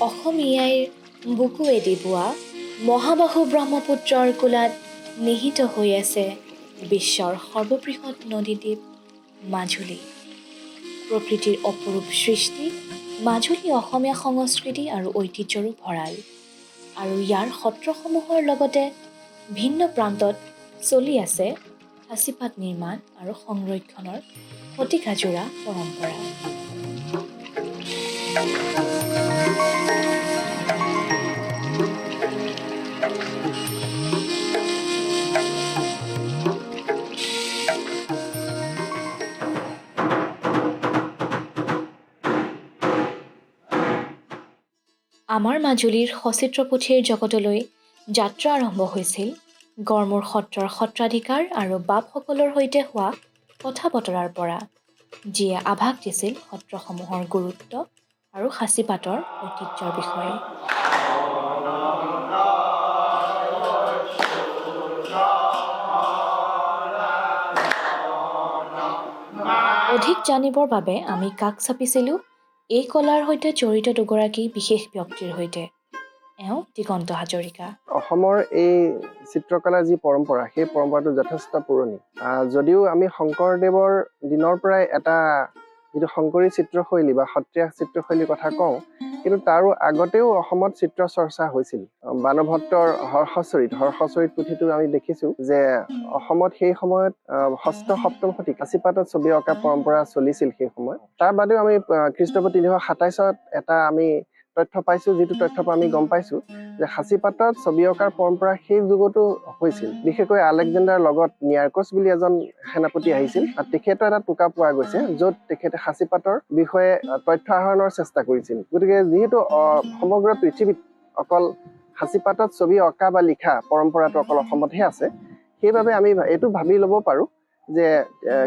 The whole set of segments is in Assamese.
অসমীয়াইৰ বুকুৱেদি বোৱা মহাবাহু ব্ৰহ্মপুত্ৰৰ কোলাত নিহিত হৈ আছে বিশ্বৰ সৰ্ববৃহৎ নদীদ্বীপ মাজুলী। প্ৰকৃতিৰ অপৰূপ সৃষ্টি মাজুলী অসমীয়া সংস্কৃতি আৰু ঐতিহ্যৰো ভঁৰাল। আৰু ইয়াৰ সত্ৰসমূহৰ লগতে ভিন্ন প্ৰান্তত চলি আছে সাঁচিপাত নিৰ্মাণ আৰু সংৰক্ষণৰ শতিকাজোৰা পৰম্পৰা। আমাৰ মাজুলীৰ সচিত্ৰ পুথিৰ জগতলৈ যাত্ৰা আৰম্ভ হৈছিল গড়মূৰ সত্ৰৰ সত্ৰাধিকাৰ আৰু বাপসকলৰ সৈতে হোৱা কথা বতৰাৰ পৰা, যিয়ে আভাস দিছিল সত্ৰসমূহৰ গুৰুত্ব আৰু সাঁচিপাতৰ ঐতিহ্যৰ বিষয়ে। অধিক জানিবৰ বাবে আমি কাষ চাপিছিলোঁ এই কলাৰ সৈতে জড়িত দুগৰাকী বিশেষ ব্যক্তিৰ সৈতে। এওঁ দিগন্ত হাজৰিকা। অসমৰ এই চিত্ৰকলাৰ যি পৰম্পৰা, সেই পৰম্পৰাটো যথেষ্ট পুৰণি। যদিও আমি শংকৰদেৱৰ দিনৰ পৰাই এটা যিটো শংকৰী চিত্ৰশৈলী বা সত্ৰীয়া চিত্ৰশৈলীৰ কথা কওঁ, কিন্তু তাৰো আগতেও অসমত চিত্ৰ চৰ্চা হৈছিল। বাণভট্টৰ হৰ্ষচৰিত পুথিটো আমি দেখিছোঁ যে অসমত সেই সময়ত ষষ্ঠ সপ্তম শতিকা সাঁচিপাতত ছবি অঁকা পৰম্পৰা চলিছিল সেই সময়ত। তাৰ বাদেও আমি খ্ৰীষ্টপূৰ্ব ৩২৭ত এটা আমি তথ্য পাইছোঁ, যিটো তথ্যৰ পৰা আমি গম পাইছোঁ যে সাঁচিপাতত ছবি অঁকাৰ পৰম্পৰা সেই যুগতো হৈছিল। বিশেষকৈ আলেকজেণ্ডাৰ লগত নিয়াৰ্কছ বুলি এজন সেনাপতি আহিছিল, আৰু তেখেতৰ এটা টোকা পোৱা গৈছে য'ত তেখেতে সাঁচিপাতৰ বিষয়ে তথ্য আহৰণৰ চেষ্টা কৰিছিল। গতিকে যিহেতু সমগ্ৰ পৃথিৱীত অকল সাঁচিপাতত ছবি অঁকা বা লিখা পৰম্পৰাটো অকল অসমতহে আছে, সেইবাবে আমি এইটো ভাবি ল'ব পাৰোঁ যে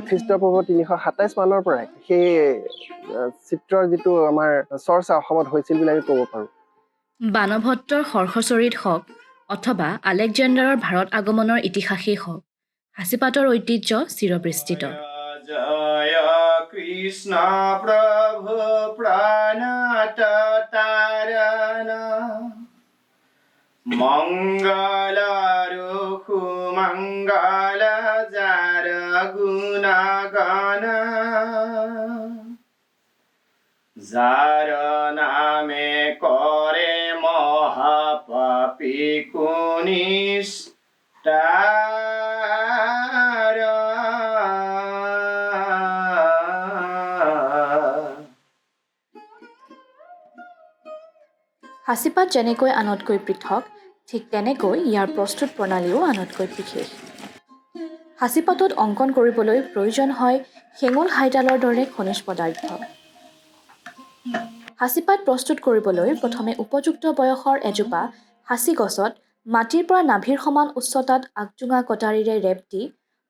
খ্ৰীষ্টপূৰ্ব ৩২৭ মানৰ পৰাই সেই চিত্ৰৰ যিটো আমাৰ চৰ্চা অসমত হৈছিল বুলি আমি ক'ব পাৰোঁ। বাণভট্টৰ হৰ্ষচৰিত হওক অথবা আলেকজেণ্ডাৰৰ ভাৰত আগমনৰ ইতিহাসেই হওক, সাঁচিপাতৰ ঐতিহ্য চিৰবিস্তৃত। জয় কৃষ্ণ প্ৰভু প্ৰণত তাৰণ, মংগল ৰঘু মংগল যাৰ গুণগান, যাৰ নামে কৰে মহাপাপী কুনিষ্ঠাৰ। সাঁচিপাত যেনেকৈ আনতকৈ পৃথক, ঠিক তেনেকৈ ইয়াৰ প্ৰস্তুত প্ৰণালীও আনতকৈ বিশেষ। সাঁচিপাতত অংকন কৰিবলৈ প্ৰয়োজন হয় হেঙুল হাইতালৰ দৰে খনিজ পদাৰ্থ। সাঁচিপাত প্ৰস্তুত কৰিবলৈ প্ৰথমে উপযুক্ত বয়সৰ এজোপা সাঁচি গছত মাটিৰ পৰা নাভিৰ সমান উচ্চতাত আগজোঙা কটাৰীৰে ৰেপ দি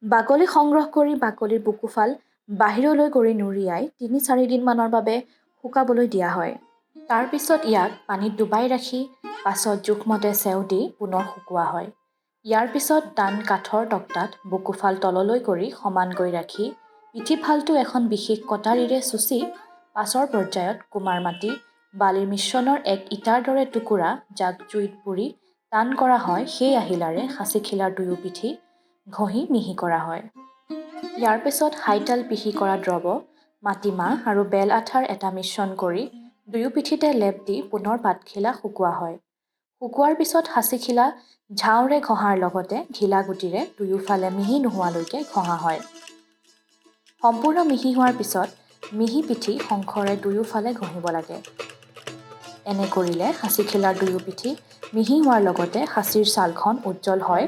বাকলি সংগ্ৰহ কৰি বাকলিৰ বুকুফাল বাহিৰলৈ কৰি নুৰিয়াই ৩-৪ দিনমানৰ বাবে শুকাবলৈ দিয়া হয়। তাৰ পিছত ইয়াক পানীত ডুবাই ৰাখি পাছত জোখমতে চেও দি পুনৰ শুকোৱা হয়। ইয়াৰ পিছত টান কাঠৰ তক্তাত বুকুফাল তললৈ কৰি সমানকৈ ৰাখি পিঠিফালটো এখন বিশেষ কটাৰীৰে চুচি পাছৰ পৰ্যায়ত কুমাৰ মাটি বালিৰ মিশ্ৰণৰ এক ইটাৰ দৰে টুকুৰা, যাক জুইত পুৰি টান কৰা হয়, সেই আহিলাৰে সাঁচিখিলাৰ দুয়ো পিঠি ঘঁহি মিহি কৰা হয়। ইয়াৰ পিছত হাইতাল পিহি কৰা দ্ৰৱ, মাটিমাহ আৰু বেল আঠাৰ এটা মিশ্ৰণ কৰি দুয়ো পিঠিতে লেপ দি পুনৰ পাতখিলা শুকোৱা হয়। শুকোৱাৰ পিছত সাঁচিখিলা ঝাওঁৰে ঘঁহাৰ লগতে ঘিলা গুটিৰে দুয়োফালে মিহি নোহোৱালৈকে ঘঁহা হয়। সম্পূৰ্ণ মিহি হোৱাৰ পিছত মিহি পিঠি শংখৰে দুয়োফালে ঘঁহিব লাগে। এনে কৰিলে সাঁচিখিলাৰ দুয়ো পিঠি মিহি হোৱাৰ লগতে সাঁচিৰ ছালখন উজ্জ্বল হয়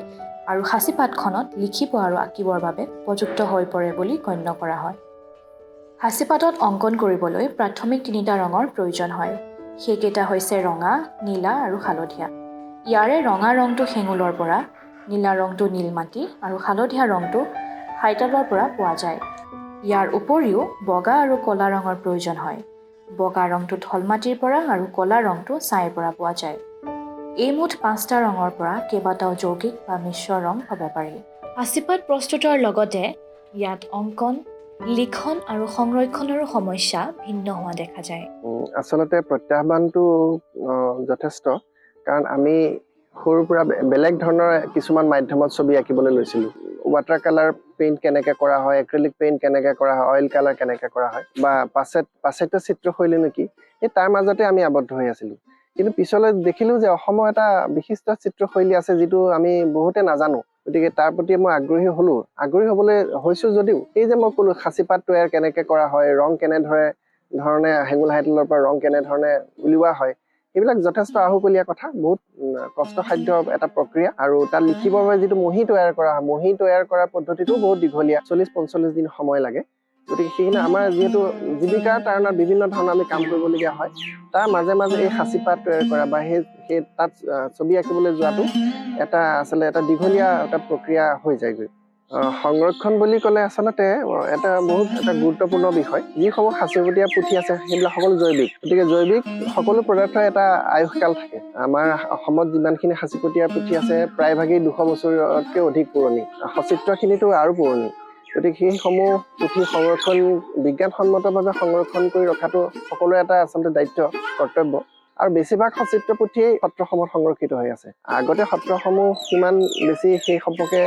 আৰু সাঁচিপাতখনত লিখিব আৰু আঁকিবৰ বাবে উপযুক্ত হৈ পৰে বুলি গণ্য কৰা হয়। সাঁচিপাতত অংকন কৰিবলৈ প্ৰাথমিক 3টা ৰঙৰ প্ৰয়োজন হয়। সেইকেইটা হৈছে ৰঙা, নীলা আৰু হালধীয়া। ইয়াৰে ৰঙা ৰংটো হেঙুলৰ পৰা, নীলা ৰংটো নীলমাটি আৰু হালধীয়া ৰংটো হাইতালৰ পৰা পোৱা যায়। ইয়াৰ উপৰিও বগা আৰু ক'লা ৰঙৰ প্ৰয়োজন হয়। বগা ৰংটো ঢলমাটিৰ পৰা আৰু ক'লা ৰংটো ছাইৰ পৰা পোৱা যায়। এই মুঠ 5টা ৰঙৰ পৰা কেইবাটাও যৌগিক বা মিশ্ৰ ৰং হ'ব পাৰি। সাঁচিপাত প্ৰস্তুতৰ লগতে ইয়াত অংকন, লিখন আৰু সংৰক্ষণৰো সমস্যা ভিন্ন হোৱা দেখা যায়। আচলতে প্ৰত্যাহ্বানটো যথেষ্ট, কাৰণ আমি সৰুৰ পৰা বেলেগ ধৰণৰ কিছুমান মাধ্যমত ছবি আঁকিবলৈ লৈছিলোঁ। ৱাটাৰ কালাৰ পেইণ্ট কেনেকৈ কৰা হয়, এক্ৰেলিক পেইণ্ট কেনেকৈ কৰা হয়, অইল কালাৰ কেনেকৈ কৰা হয়, বা পাশ্চাত্য চিত্ৰশৈলী নেকি, এই তাৰ মাজতে আমি আবদ্ধ হৈ আছিলোঁ। কিন্তু পিছলৈ দেখিলোঁ যে অসমৰ এটা বিশিষ্ট চিত্ৰশৈলী আছে, যিটো আমি বহুতে নাজানো। গতিকে তাৰ প্ৰতি মই আগ্ৰহী হ'বলৈ হৈছোঁ যদিও, এই যে মই ক'লোঁ সাঁচিপাত তৈয়াৰ কেনেকৈ কৰা হয়, ৰং কেনেধৰণে হেঙুল হাইতালৰ পৰা ৰং কেনেধৰণে উলিওৱা হয়, এইবিলাক যথেষ্ট আহুকলীয়া কথা, বহুত কষ্টসাধ্য এটা প্ৰক্ৰিয়া। আৰু তাত লিখিবৰ বাবে যিটো মহি তৈয়াৰ কৰা হয়, মহি তৈয়াৰ কৰাৰ পদ্ধতিটো বহুত দীঘলীয়া, 40-45 দিন সময় লাগে। গতিকে সেইখিনি আমাৰ যিহেতু জীৱিকাৰ তাৰণত বিভিন্ন ধৰণৰ আমি কাম কৰিবলগীয়া হয়, তাৰ মাজে মাজে এই সাঁচিপাত তৈয়াৰ কৰা বা সেই তাত ছবি আঁকিবলৈ যোৱাটো আচলতে এটা দীঘলীয়া এটা প্ৰক্ৰিয়া হৈ যায়গৈ। সংৰক্ষণ বুলি ক'লে আচলতে এটা গুৰুত্বপূৰ্ণ বিষয়। যিসমূহ সাঁচিপতীয়া পুথি আছে সেইবিলাক সকলো জৈৱিক, গতিকে জৈৱিক সকলো পদাৰ্থৰ এটা আয়ুসকাল থাকে। আমাৰ অসমত যিমানখিনি সাঁচিপতীয়া পুথি আছে প্ৰায়ভাগেই 200 বছৰতকৈ অধিক পুৰণি, সচিত্ৰখিনিতো আৰু পুৰণি। গতিকে সেইসমূহ পুথি বিজ্ঞানসন্মতভাৱে সংৰক্ষণ কৰি ৰখাটো সকলোৰে এটা আচলতে দায়িত্ব, কৰ্তব্য। আৰু বেছিভাগ সচিত্ৰ পুথিয়েই সত্ৰসমূহত সংৰক্ষিত হৈ আছে। আগতে সত্ৰসমূহ সিমান বেছি সেই সম্পৰ্কে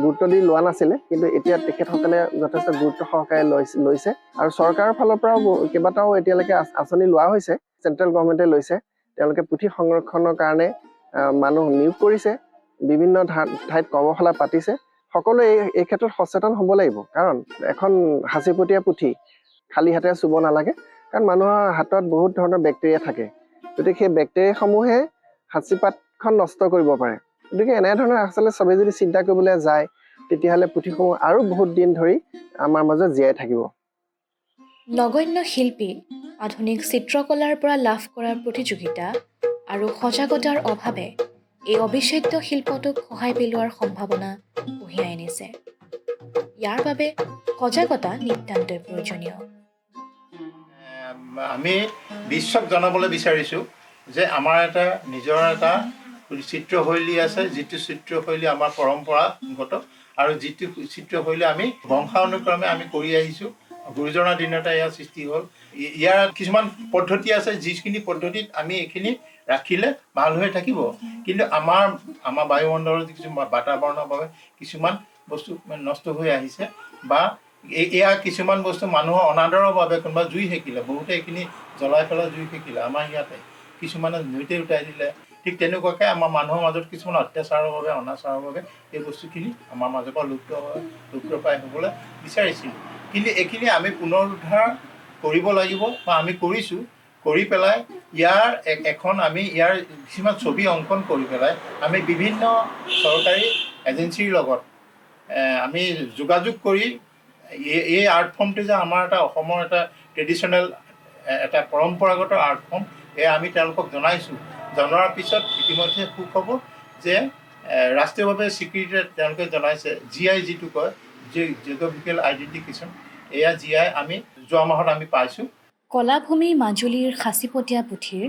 গুৰুত্ব দি লোৱা নাছিলে, কিন্তু এতিয়া তেখেতসকলে যথেষ্ট গুৰুত্ব সহকাৰে লৈছে। আৰু চৰকাৰৰ ফালৰ পৰাও কেইবাটাও এতিয়ালৈকে আঁচনি লোৱা হৈছে, চেণ্ট্ৰেল গভৰ্ণমেণ্টে লৈছে। তেওঁলোকে পুথি সংৰক্ষণৰ কাৰণে মানুহ নিয়োগ কৰিছে, বিভিন্ন ঠাইত কৰ্মশালা পাতিছে। সকলোৱে এই ক্ষেত্ৰত সচেতন হ'ব লাগিব, কাৰণ এখন সাঁচিপতীয়া পুথি খালী হাতেৰে চুব নালাগে, কাৰণ মানুহৰ হাতত বহুত ধৰণৰ বেক্টেৰিয়া থাকে। গতিকে সেই বেক্টেৰিয়াসমূহে সাঁচিপাতখন নষ্ট কৰিব পাৰে। গতিকে এনেধৰণৰ আচলতে চবেই যদি চিন্তা কৰিবলৈ যায়, তেতিয়াহ'লে পুথিসমূহ আৰু বহুত দিন ধৰি আমাৰ মাজত জীয়াই থাকিব। নগণ্য শিল্পী আধুনিক চিত্ৰকলাৰ পৰা লাভ কৰা প্ৰতিযোগিতা আৰু সজাগতাৰ অভাৱে এই অবিচ্ছেদ্য শিল্পটোক সহায় পেলোৱাৰ সম্ভাৱনা কঢ়িয়াই আনিছে। ইয়াৰ বাবে সজাগতা নিতান্তই প্ৰয়োজনীয়। আমি বিশ্বক জনাবলৈ বিচাৰিছোঁ যে আমাৰ নিজৰ এটা চিত্ৰশৈলী আছে, যিটো চিত্ৰশৈলী আমাৰ পৰম্পৰাগত, আৰু যিটো চিত্ৰশৈলী আমি বংশানুক্ৰমে আমি কৰি আহিছোঁ। গুৰুজনাৰ দিনতে ইয়াৰ সৃষ্টি হ'ল। ইয়াৰ কিছুমান পদ্ধতি আছে, যিখিনি পদ্ধতিত আমি এইখিনি ৰাখিলে ভাল হৈ থাকিব। কিন্তু আমাৰ বায়ুমণ্ডলৰ কিছুমান বাতাবৰণৰ বাবে কিছুমান বস্তু নষ্ট হৈ আহিছে, বা এয়া কিছুমান বস্তু মানুহৰ অনাদৰৰ বাবে কোনোবা জুই সেকিলে, বহুতে এইখিনি জ্বলাই পেলাই জুই সেকিলে। আমাৰ ইয়াতে কিছুমানে নৈতে উটাই দিলে। ঠিক তেনেকুৱাকৈ আমাৰ মানুহৰ মাজত কিছুমান অত্যাচাৰৰ বাবে, অনাচাৰৰ বাবে এই বস্তুখিনি আমাৰ মাজৰ পৰা লুপ্তপ্ৰায় হ'বলৈ বিচাৰিছিল। কিন্তু এইখিনি আমি পুনৰুদ্ধাৰ কৰিব লাগিব, বা আমি কৰিছোঁ। কৰি পেলাই ইয়াৰ কিছুমান ছবি অংকন কৰি পেলাই আমি বিভিন্ন চৰকাৰী এজেঞ্চিৰ লগত আমি যোগাযোগ কৰি এই আৰ্ট ফৰ্মটো যে আমাৰ অসমৰ এটা ট্ৰেডিশ্যনেল, এটা পৰম্পৰাগত আৰ্ট ফৰ্ম, এয়া আমি তেওঁলোকক জনাইছোঁ। জনোৱাৰ পিছত ইতিমধ্যে সুখ হ'ব যে ৰাষ্ট্ৰীয়ভাৱে স্বীকৃতি তেওঁলোকে জনাইছে। GI যিটো কয়, জিঅ'গ্ৰাফিকেল আইডেণ্টিফিকেশ্যন, এয়া GI আমি যোৱা মাহত আমি পাইছোঁ। কলাভূমি মাজুলীৰ সাঁচিপতীয়া পুথিৰ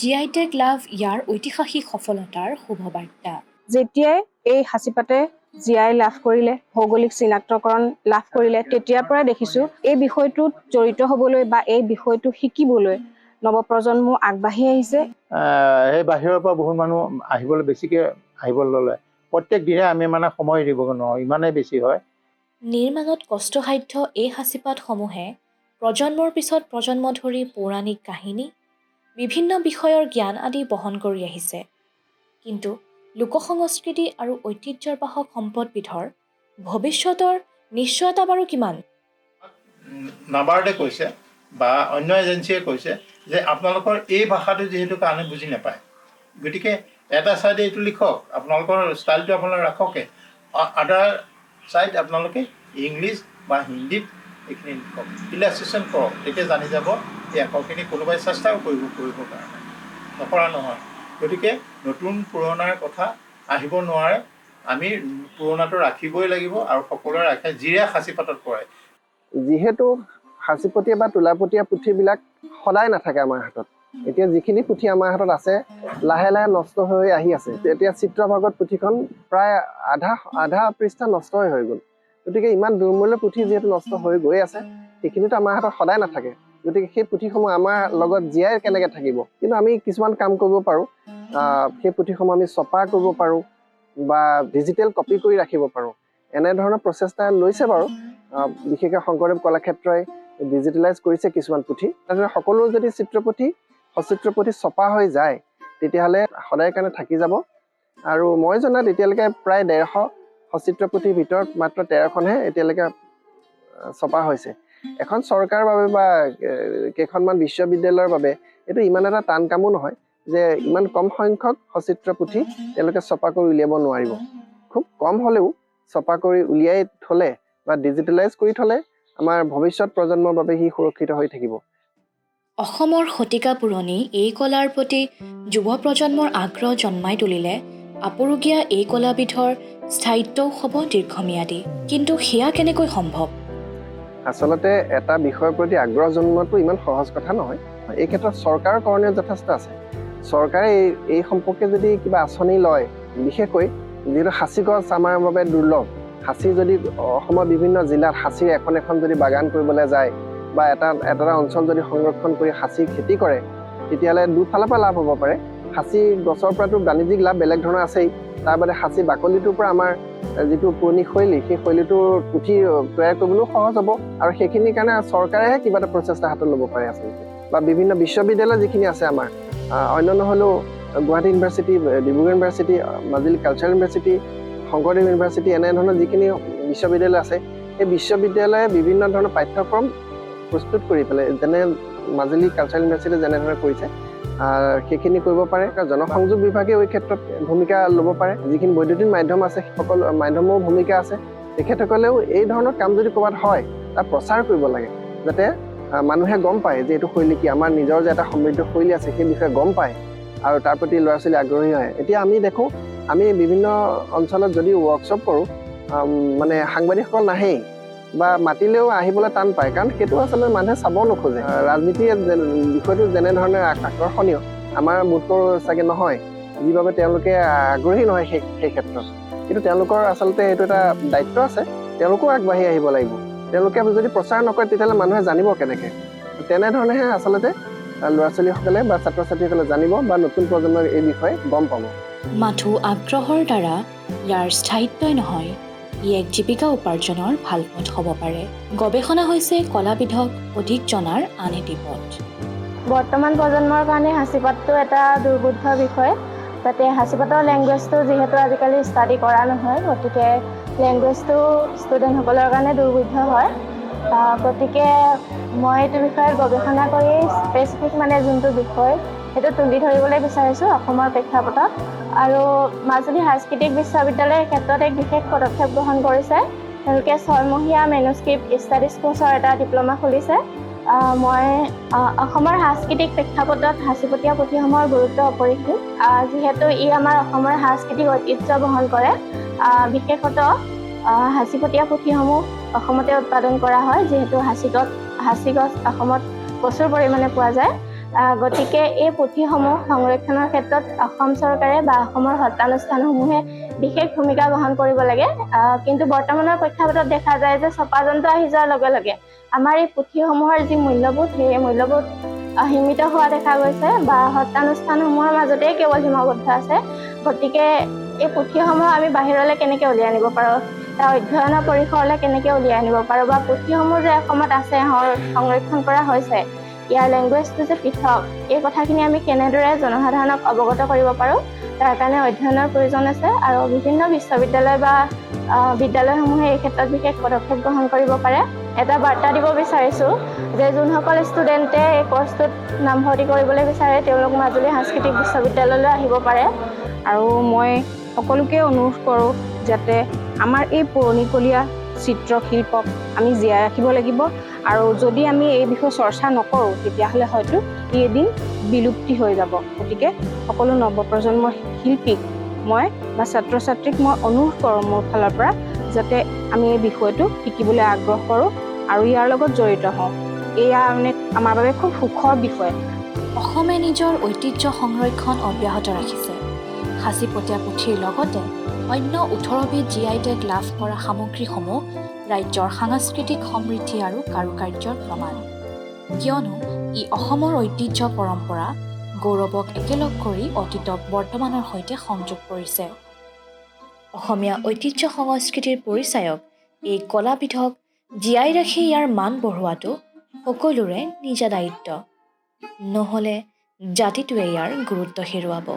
GI টেগ লাভ ইয়াৰ ঐতিহাসিক সফলতাৰ শুভবাৰ্তা। যেতিয়াই এই সাঁচিপাতে GI লাভ কৰিলে, ভৌগোলিক চিনাক্তকৰণ লাভ কৰিলে, তেতিয়াৰ পৰাই দেখিছোঁ এই বিষয়টোত জড়িত হ'বলৈ বা এই বিষয়টো শিকিবলৈ নৱপ্ৰজন্ম আগবাঢ়ি আহিছে। সেই বাহিৰৰ পৰা বহুত মানুহ বেছিকৈ আহিবলৈ ল'লে। প্ৰত্যেক দিনে আমি সময় দিব নোৱাৰোঁ, ইমানেই বেছি হয়। নিৰ্মাণত কষ্টসাধ্য এই সাঁচিপাতসমূহে প্ৰজন্মৰ পিছত প্ৰজন্ম ধৰি পৌৰাণিক কাহিনী, বিভিন্ন বিষয়ৰ জ্ঞান আদি বহন কৰি আহিছে। কিন্তু লোকসংস্কৃতি আৰু ঐতিহ্যৰ বাহক সম্পদবিধৰ ভৱিষ্যতৰ নিশ্চয়তা বাৰু কিমান? নাবাৰ্ডে কৈছে বা অন্য এজেঞ্চিয়ে কৈছে যে আপোনালোকৰ এই ভাষাটো যিহেতু কাৰণে বুজি নাপায়, গতিকে এটা ছাইডে এইটো লিখক, আপোনালোকৰ ষ্টাইলটো আপোনালোকে ৰাখকে, আদাৰ ছাইড আপোনালোকে ইংলিছ বা হিন্দীত এইখিনি লিখক, ইলাষ্ট্ৰেশ্যন কৰক, তেতিয়া জানি যাব এই আখৰখিনি কোনোবাই চেষ্টাও কৰিবৰ কাৰণে, নকৰা নহয়। গতিকে নতুন পুৰণাৰ কথা আহিব নোৱাৰে, আমি পুৰণাটো ৰাখিবই লাগিব, আৰু সকলোৱে ৰাখে যিয়ে সাঁচিপাতত পৰে। যিহেতু সাঁচিপতীয়া বা তোলাপতীয়া পুথিবিলাক সদায় নাথাকে আমাৰ হাতত। এতিয়া যিখিনি পুথি আমাৰ হাতত আছে, লাহে লাহে নষ্ট হৈ আহি আছে। এতিয়া চিত্ৰভাগত পুথিখন প্ৰায় আধা পৃষ্ঠা নষ্টই হৈ গ'ল। গতিকে ইমান দুৰ্মূল্য পুথি যিহেতু নষ্ট হৈ গৈ আছে, সেইখিনিতো আমাৰ হাতত সদায় নাথাকে। গতিকে সেই পুথিসমূহ আমাৰ লগত জীয়াই কেনেকৈ থাকিব? কিন্তু আমি কিছুমান কাম কৰিব পাৰোঁ। সেই পুথিসমূহ আমি ছপা কৰিব পাৰোঁ বা ডিজিটেল কপি কৰি ৰাখিব পাৰোঁ। এনেধৰণৰ প্ৰচেষ্টা লৈছে বাৰু। বিশেষকৈ শংকৰদেৱ কলাক্ষেত্ৰই ডিজিটেলাইজ কৰিছে কিছুমান পুথি। তাৰপিছত সকলো যদি সচিত্ৰ পুথি ছপা হৈ যায়, তেতিয়াহ'লে সদায় কাৰণে থাকি যাব। আৰু মই জনাত এতিয়ালৈকে প্ৰায় 150 সচিত্ৰ পুথিৰ ভিতৰত মাত্ৰ 13খনহে এতিয়ালৈকে ছপা হৈছে। এখন চৰকাৰৰ বাবে বা কেইখনমান বিশ্ববিদ্যালয়ৰ বাবে এইটো ইমান এটা টান কামো নহয় যে ইমান কম সংখ্যক সচিত্ৰ পুথি তেওঁলোকে ছপা কৰি উলিয়াব নোৱাৰিব। খুব কম হ'লেও ছপা কৰি উলিয়াই থ'লে বা ডিজিটেলাইজ কৰি থ'লে আমাৰ ভৱিষ্যত প্ৰজন্মৰ বাবে সি সুৰক্ষিত হৈ থাকিব। অসমৰ শতিকা পুৰণি এই কলাৰ প্ৰতি যুৱ প্ৰজন্মৰ আগ্ৰহ জন্মাই তুলিলে আপুৰুগীয়া এই কলাবিধৰ স্থায়িত্বও হ'ব দীৰ্ঘম্যাদী। কিন্তু সেয়া কেনেকৈ সম্ভৱ? আচলতে এটা বিষয়ৰ প্ৰতি আগ্ৰহ জন্মোৱাটো ইমান সহজ কথা নহয়। এই ক্ষেত্ৰত চৰকাৰৰ কৰণীয় যথেষ্ট আছে। চৰকাৰে এই সম্পৰ্কে যদি কিবা আঁচনি লয়, বিশেষকৈ যিহেতু সাঁচি গছ আমাৰ বাবে দুৰ্লভ, সাঁচি যদি অসমৰ বিভিন্ন জিলাত সাঁচিৰ এখন যদি বাগান কৰিবলৈ যায় বা এটা অঞ্চল যদি সংৰক্ষণ কৰি সাঁচি খেতি কৰে, তেতিয়াহ'লে দুফালৰ পৰা লাভ হ'ব পাৰে। সাঁচি গছৰ পৰাতো বাণিজ্যিক লাভ বেলেগ ধৰণৰ আছেই। তাৰ বাদে সাঁচি বাকলিটোৰ পৰা আমাৰ যিটো পুৰণি শৈলী, সেই শৈলীটোৰ পুথি তৈয়াৰ কৰিবলৈও সহজ হ'ব। আৰু সেইখিনিৰ কাৰণে চৰকাৰেহে কিবা এটা প্ৰচেষ্টা হাতত ল'ব পাৰে আচলতে। বা বিভিন্ন বিশ্ববিদ্যালয় যিখিনি আছে আমাৰ, অন্য নহ'লেও Guwahati university, Dibrugarh university, Majuli cultural university, Sankardev university, এনেধৰণৰ যিখিনি বিশ্ববিদ্যালয় আছে, সেই বিশ্ববিদ্যালয়ে বিভিন্ন ধৰণৰ পাঠ্যক্ৰম প্ৰস্তুত কৰি পেলাই, যেনে মাজুলী কালচাৰেল ইউনিভাৰ্চিটিয়ে যেনেধৰণে কৰিছে, সেইখিনি কৰিব পাৰে। জনসংযোগ বিভাগেও এই ক্ষেত্ৰত ভূমিকা ল'ব পাৰে। যিখিনি বৈদ্যুতিন মাধ্যম আছে, সকলো মাধ্যমৰো ভূমিকা আছে। তেখেতসকলেও এই ধৰণৰ কাম যদি ক'ৰবাত হয়, তাক প্ৰচাৰ কৰিব লাগে, যাতে মানুহে গম পায় যে এইটো শৈলী কি, আমাৰ নিজৰ যে এটা সমৃদ্ধ শৈলী আছে সেই বিষয়ে গম পায় আৰু তাৰ প্ৰতি ল'ৰা ছোৱালী আগ্ৰহী হয়। এতিয়া আমি দেখোঁ, আমি বিভিন্ন অঞ্চলত যদি ৱৰ্কশ্বপ কৰোঁ, মানে সাংবাদিকসকল নাহেই বা মাতিলেও আহিবলৈ টান পায়, কাৰণ সেইটো আচলতে মানুহে চাব নোখোজে। ৰাজনীতিৰ বিষয়টো যেনেধৰণে আকৰ্ষণীয়, আমাৰ বোধকৰো চাগে নহয়, যিবাবে তেওঁলোকে আগ্ৰহী নহয় সেই ক্ষেত্ৰত। কিন্তু তেওঁলোকৰ আচলতে এইটো এটা দায়িত্ব আছে, তেওঁলোকেও আগবাঢ়ি আহিব লাগিব। তেওঁলোকে যদি প্ৰচাৰ নকৰে, তেতিয়াহ'লে মানুহে জানিব কেনেকৈ? তেনেধৰণেহে আচলতে ল'ৰা ছোৱালীসকলে বা ছাত্ৰ ছাত্ৰীসকলে জানিব বা নতুন প্ৰজন্মই এই বিষয়ে গম পাব। মাথো আগ্ৰহৰ দ্বাৰা ইয়াৰ স্থায়িত্বই নহয়, ই এক জীৱিকা উপাৰ্জনৰ ভাল পথ হ'ব পাৰে। গৱেষণা হৈছে কলাবিধক অধিক জনাৰ আন এটি পথ। বৰ্তমান প্ৰজন্মৰ কাৰণে সাঁচিপাতটো এটা দুৰ্বোধ্য বিষয়। যাতে সাঁচিপাতৰ লেংগুৱেজটো যিহেতু আজিকালি ষ্টাডি কৰা নহয়, গতিকে লেংগুৱেজটো ষ্টুডেণ্টসকলৰ কাৰণে দুৰ্বোধ্য হয়। গতিকে মই এইটো বিষয়ত গৱেষণা কৰি স্পেচিফিক যোনটো বিষয়, সেইটো তুলি ধৰিবলৈ বিচাৰিছোঁ অসমৰ প্ৰেক্ষাপটত। আৰু মাজুলী সাংস্কৃতিক বিশ্ববিদ্যালয়ৰ ক্ষেত্ৰত এক বিশেষ পদক্ষেপ গ্ৰহণ কৰিছে। তেওঁলোকে 6 মহীয়া মেনুস্ক্ৰিপ্ট ষ্টাডিজ কোৰ্চৰ এটা ডিপ্ল'মা খুলিছে। মই অসমৰ সাংস্কৃতিক প্ৰেক্ষাপটত সাঁচিপতীয়া পুথিসমূহৰ গুৰুত্ব অপৰিসীম, যিহেতু ই আমাৰ অসমৰ সাংস্কৃতিক ঐতিহ্য বহন কৰে। বিশেষত সাঁচিপতীয়া পুথিসমূহ অসমতে উৎপাদন কৰা হয়, যিহেতু সাঁচি গছ অসমত প্ৰচুৰ পৰিমাণে পোৱা যায়। গতিকে এই পুথিসমূহ সংৰক্ষণৰ ক্ষেত্ৰত অসম চৰকাৰে বা অসমৰ সত্ৰানুষ্ঠানসমূহে বিশেষ ভূমিকা গ্ৰহণ কৰিব লাগে। কিন্তু বৰ্তমানৰ প্ৰেক্ষাপটত দেখা যায় যে ছপাযন্ত্ৰ আহি যোৱাৰ লগে লগে আমাৰ এই পুথিসমূহৰ যি মূল্যবোধ, সেই মূল্যবোধ সীমিত হোৱা দেখা গৈছে বা সত্ৰানুষ্ঠানসমূহৰ মাজতেই কেৱল সীমাবদ্ধ আছে। গতিকে এই পুথিসমূহ আমি বাহিৰলৈ কেনেকৈ উলিয়াই আনিব পাৰোঁ, তাৰ অধ্যয়নৰ পৰিসৰলৈ কেনেকৈ উলিয়াই আনিব পাৰোঁ, বা পুথিসমূহ যে অসমত আছে, সংৰক্ষণ কৰা হৈছে, ইয়াৰ লেংগুৱেজটো যে পৃথক, এই কথাখিনি আমি কেনেদৰে জনসাধাৰণক অৱগত কৰিব পাৰোঁ, তাৰ কাৰণে অধ্যয়নৰ প্ৰয়োজন আছে। আৰু বিভিন্ন বিশ্ববিদ্যালয় বা বিদ্যালয়সমূহে এই ক্ষেত্ৰত বিশেষ পদক্ষেপ গ্ৰহণ কৰিব পাৰে। এটা বাৰ্তা দিব বিচাৰিছোঁ যে যোনসকল ষ্টুডেণ্টে এই কৰ্চটোত নামভৰ্তি কৰিবলৈ বিচাৰে, তেওঁলোক মাজুলী সাংস্কৃতিক বিশ্ববিদ্যালয়লৈ আহিব পাৰে। আৰু মই সকলোকে অনুৰোধ কৰোঁ যাতে আমাৰ এই পুৰণিকলীয়া চিত্ৰশিল্পক আমি জীয়াই ৰাখিব লাগিব। আৰু যদি আমি এই বিষয়ে চৰ্চা নকৰোঁ, তেতিয়াহ'লে হয়তো ই এদিন বিলুপ্তি হৈ যাব। গতিকে সকলো নৱপ্ৰজন্মৰ শিল্পীক মই বা ছাত্ৰ ছাত্ৰীক মই অনুৰোধ কৰোঁ মোৰ ফালৰ পৰা, যাতে আমি এই বিষয়টো শিকিবলৈ আগ্ৰহ কৰোঁ আৰু ইয়াৰ লগত জড়িত হওঁ। এয়া আমাৰ বাবে খুব সুখৰ বিষয়। অসমে নিজৰ ঐতিহ্য সংৰক্ষণ অব্যাহত ৰাখিছে। সাঁচিপতীয়া পুথিৰ লগতে অন্য 18বিধ GI টেগ লাভ কৰা সামগ্ৰীসমূহ ৰাজ্যৰ সাংস্কৃতিক সমৃদ্ধি আৰু কাৰুকাৰ্যৰ প্ৰমাণ, কিয়নো ই অসমৰ ঐতিহ্য পৰম্পৰা গৌৰৱক একেলগ কৰি অতীতক বৰ্তমানৰ সৈতে সংযোগ কৰিছে। অসমীয়া ঐতিহ্য সংস্কৃতিৰ পৰিচায়ক এই কলাবিধক জীয়াই ৰাখি ইয়াৰ মান বঢ়োৱাটো সকলোৰে নিজা দায়িত্ব, নহ'লে জাতিটোৱে ইয়াৰ গুৰুত্ব হেৰুৱাব।